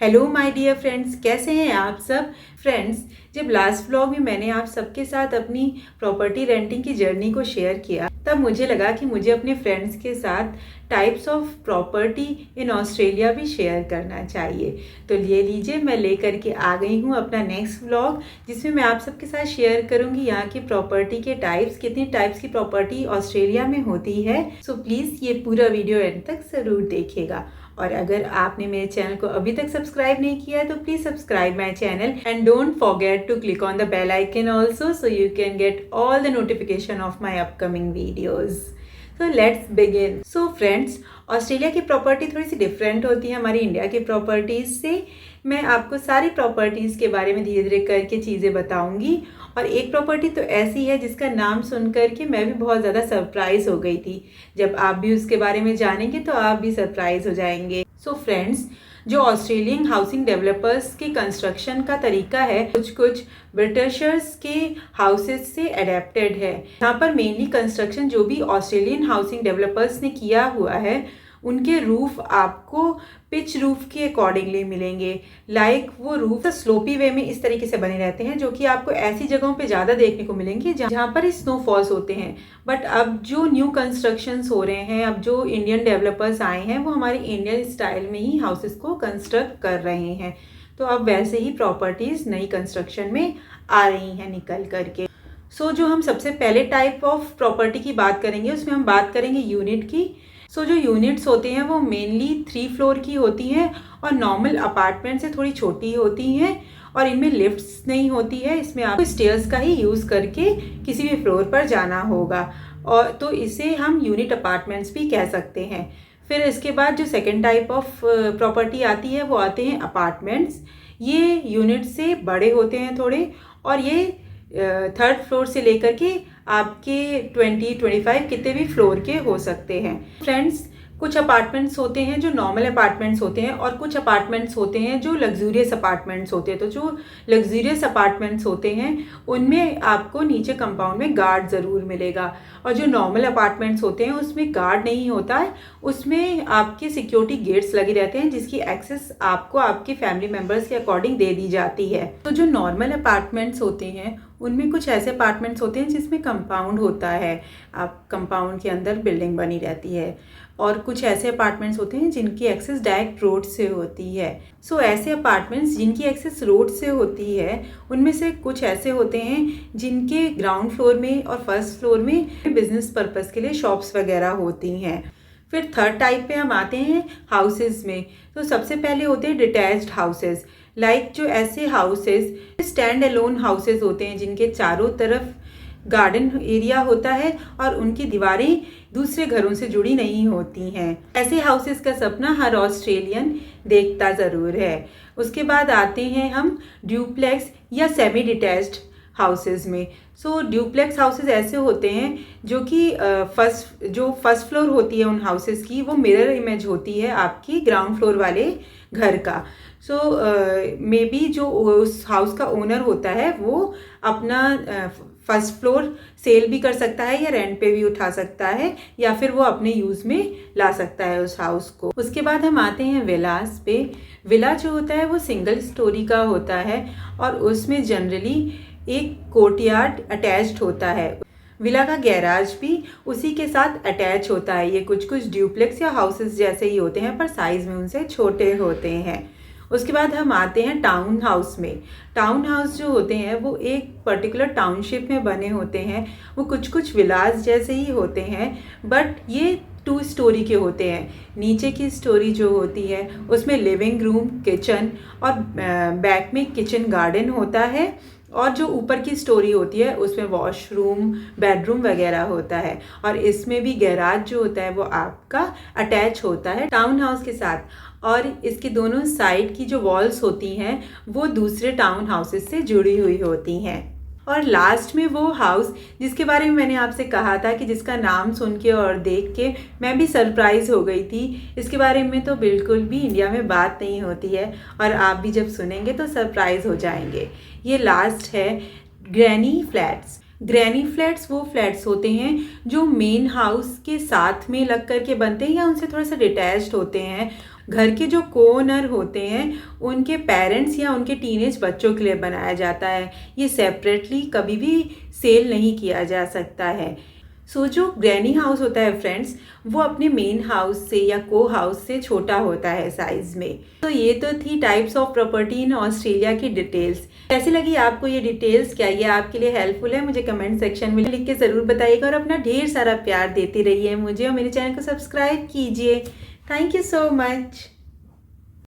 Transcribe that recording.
Hello my dear friends, कैसे हैं आप सब फ्रेंड्स। जब लास्ट व्लॉग में मैंने आप सबके साथ अपनी प्रॉपर्टी रेंटिंग की जर्नी को शेयर किया, तब मुझे लगा कि मुझे अपने फ्रेंड्स के साथ types of property in Australia भी शेयर करना चाहिए। तो ये लीजिए, मैं लेकर के आ गई हूँ अपना नेक्स्ट व्लॉग, जिसमें मैं आप सबके साथ शेयर करूँगी यहाँ की प्रॉपर्टी के टाइप्स, कितनी टाइप्स की प्रॉपर्टी ऑस्ट्रेलिया में होती है। सो प्लीज़ ये पूरा वीडियो एंड तक ज़रूर देखिएगा। और अगर आपने मेरे चैनल को अभी तक सब्सक्राइब नहीं किया है तो please subscribe my channel and don't forget to click on the bell icon also so you can get all the notification of my upcoming videos. So let's begin. So friends, Australia की property थोड़ी सी different होती है हमारी India की properties से। मैं आपको सारी प्रॉपर्टीज़ के बारे में धीरे धीरे करके चीज़ें बताऊंगी। और एक प्रॉपर्टी तो ऐसी है जिसका नाम सुनकर के मैं भी बहुत ज़्यादा सरप्राइज हो गई थी। जब आप भी उसके बारे में जानेंगे तो आप भी सरप्राइज हो जाएंगे। सो फ्रेंड्स, जो ऑस्ट्रेलियन हाउसिंग डेवलपर्स के कंस्ट्रक्शन का तरीका है कुछ ब्रिटिशर्स के हाउसेस से अडेप्टेड है। यहाँ पर मेनली कंस्ट्रक्शन जो भी ऑस्ट्रेलियन हाउसिंग डेवलपर्स ने किया हुआ है, उनके रूफ आपको पिच रूफ के अकॉर्डिंगली मिलेंगे। लाइक वो रूफ स्लोपी वे में इस तरीके से बने रहते हैं, जो कि आपको ऐसी जगहों पे ज़्यादा देखने को मिलेंगे जहाँ पर स्नोफॉल्स होते हैं। बट अब जो न्यू कंस्ट्रक्शंस हो रहे हैं, अब जो इंडियन डेवलपर्स आए हैं, वो हमारे इंडियन स्टाइल में ही हाउसेस को कंस्ट्रक्ट कर रहे हैं। तो अब वैसे ही प्रॉपर्टीज़ नई कंस्ट्रक्शन में आ रही हैं निकल करके। सो जो हम सबसे पहले टाइप ऑफ प्रॉपर्टी की बात करेंगे, उसमें हम बात करेंगे यूनिट की। सो जो यूनिट्स होते हैं वो मेनली 3 फ्लोर की होती हैं और नॉर्मल अपार्टमेंट से थोड़ी छोटी होती हैं और इनमें लिफ्ट्स नहीं होती है। इसमें आपको स्टेयर्स का ही यूज़ करके किसी भी फ्लोर पर जाना होगा, और तो इसे हम यूनिट अपार्टमेंट्स भी कह सकते हैं। फिर इसके बाद जो सेकेंड टाइप ऑफ प्रॉपर्टी आती है वो आते हैं अपार्टमेंट्स। ये यूनिट से बड़े होते हैं थोड़े, और ये थर्ड फ्लोर से लेकर के आपके 20-25 कितने भी फ्लोर के हो सकते हैं। फ्रेंड्स, कुछ अपार्टमेंट्स होते हैं जो नॉर्मल अपार्टमेंट्स होते हैं और कुछ अपार्टमेंट्स होते हैं जो लग्जूरियस अपार्टमेंट्स होते हैं। तो जो लग्जूरियस अपार्टमेंट्स होते हैं उनमें आपको नीचे कंपाउंड में गार्ड ज़रूर मिलेगा, और जो नॉर्मल अपार्टमेंट्स होते हैं उसमें गार्ड नहीं होता है। उसमें आपके सिक्योरिटी गेट्स लगे रहते हैं जिसकी एक्सेस आपको आपके फैमिली मेम्बर्स के अकॉर्डिंग दे दी जाती है। तो जो नॉर्मल अपार्टमेंट्स होते हैं उनमें कुछ ऐसे अपार्टमेंट्स होते हैं जिसमें कंपाउंड होता है, आप कंपाउंड के अंदर बिल्डिंग बनी रहती है। और कुछ ऐसे अपार्टमेंट्स होते हैं जिनकी एक्सेस डायरेक्ट रोड से होती है। सो ऐसे अपार्टमेंट्स जिनकी एक्सेस रोड से होती है, उनमें से कुछ ऐसे होते हैं जिनके ग्राउंड फ्लोर में और फर्स्ट फ्लोर में बिजनेस पर्पस के लिए शॉप्स वगैरह होती हैं। फिर थर्ड टाइप पे हम आते हैं हाउसेस में। तो सबसे पहले होते हैं डिटैच्ड हाउसेस। लाइक जो ऐसे हाउसेस स्टैंड अलोन हाउसेस होते हैं जिनके चारों तरफ गार्डन एरिया होता है और उनकी दीवारें दूसरे घरों से जुड़ी नहीं होती हैं। ऐसे हाउसेस का सपना हर ऑस्ट्रेलियन देखता ज़रूर है। उसके बाद आते हैं हम ड्यूप्लेक्स या सेमी डिटैच्ड हाउसेस में। सो ड्यूप्लेक्स हाउसेस ऐसे होते हैं जो कि फर्स्ट फ्लोर होती है उन हाउसेस की, वो मिरर इमेज होती है आपकी ग्राउंड फ्लोर वाले घर का। सो मे बी जो उस हाउस का ओनर होता है वो अपना फर्स्ट फ्लोर सेल भी कर सकता है या रेंट पे भी उठा सकता है, या फिर वो अपने यूज़ में ला सकता है उस हाउस को। उसके बाद हम आते हैं विलास पे। विला जो होता है वो सिंगल स्टोरी का होता है और उसमें जनरली एक कोर्टयार्ड अटैच्ड होता है। विला का गैराज भी उसी के साथ अटैच होता है। ये कुछ ड्यूप्लेक्स या हाउसेस जैसे ही होते हैं पर साइज़ में उनसे छोटे होते हैं। उसके बाद हम आते हैं टाउन हाउस में। टाउन हाउस जो होते हैं वो एक पर्टिकुलर टाउनशिप में बने होते हैं। वो कुछ विलास जैसे ही होते हैं, बट ये 2 स्टोरी के होते हैं। नीचे की स्टोरी जो होती है उसमें लिविंग रूम, किचन और बैक में किचन गार्डन होता है, और जो ऊपर की स्टोरी होती है उसमें वॉशरूम, बेडरूम वगैरह होता है। और इसमें भी गैराज जो होता है वो आपका अटैच होता है टाउन हाउस के साथ, और इसके दोनों साइड की जो वॉल्स होती हैं वो दूसरे टाउन हाउसेस से जुड़ी हुई होती हैं। और लास्ट में वो हाउस जिसके बारे में मैंने आपसे कहा था कि जिसका नाम सुन के और देख के मैं भी सरप्राइज हो गई थी। इसके बारे में तो बिल्कुल भी इंडिया में बात नहीं होती है, और आप भी जब सुनेंगे तो सरप्राइज हो जाएंगे। ये लास्ट है ग्रैनी फ्लैट्स। ग्रैनी फ्लैट्स वो फ्लैट्स होते हैं जो मेन हाउस के साथ में लग करके बनते हैं या उनसे थोड़ा सा डिटैच्ड होते हैं। घर के जो को-ओनर होते हैं उनके पेरेंट्स या उनके टीनेज बच्चों के लिए बनाया जाता है। ये सेपरेटली कभी भी सेल नहीं किया जा सकता है। जो ग्रैनी हाउस होता है फ्रेंड्स, वो अपने मेन हाउस से या को हाउस से छोटा होता है साइज में। तो ये तो थी types of property in Australia की डिटेल्स। कैसी लगी आपको ये डिटेल्स? क्या ये आपके लिए हेल्पफुल है? मुझे कमेंट सेक्शन में लिख के ज़रूर बताइएगा और अपना ढेर सारा प्यार देते रहिए मुझे और मेरे चैनल को सब्सक्राइब कीजिए। Thank you so much.